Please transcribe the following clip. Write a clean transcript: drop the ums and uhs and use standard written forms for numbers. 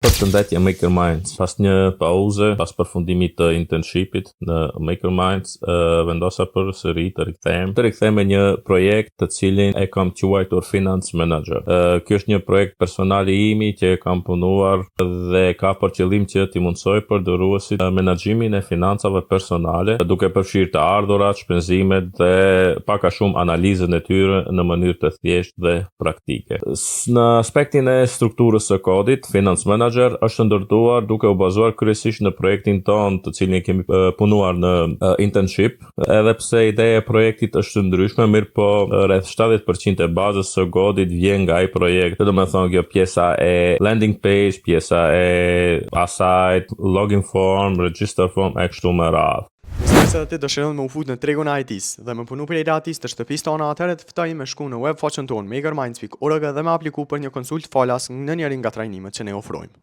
Përshëndetje Maker Minds. Pas një pauze, pas përfundimit të internshipit në Maker Minds, vendosa për sëri të rikthehem me një projekt të cilin e kam quajtur Finance Manager. Ky është një projekt personali imi që kam punuar dhe ka për qëllim që t'i mundsoj përdoruesit menaxhimin e financave personale, duke përfshirë të ardhurat, shpenzimet dhe pak a shumë analizën e tyre në mënyrë të thjeshtë dhe praktike. Në aspektin e strukturës së kodit, Finance Manager është ndërtuar duke u bazuar kryesisht në projektin ton, të cilin kemi punuar në internship, edhe pse ideja e projektit është ndryshme, mirë po rreth 70% e bazës së kodit vjen nga ai projekt. Do të thonë kjo pjesa e landing page, pjesa e asajt, login form, register form e kështu me radhë. Se ti dëshiron me u fut në tregun e IT-s dhe me punu për IT-s të shtëpisë tona, atëherë të ftoj me shku në web faqen tonë makerminds.org dhe me apliku për një konsult falas në njërin nga trajnimet që ne ofrojmë.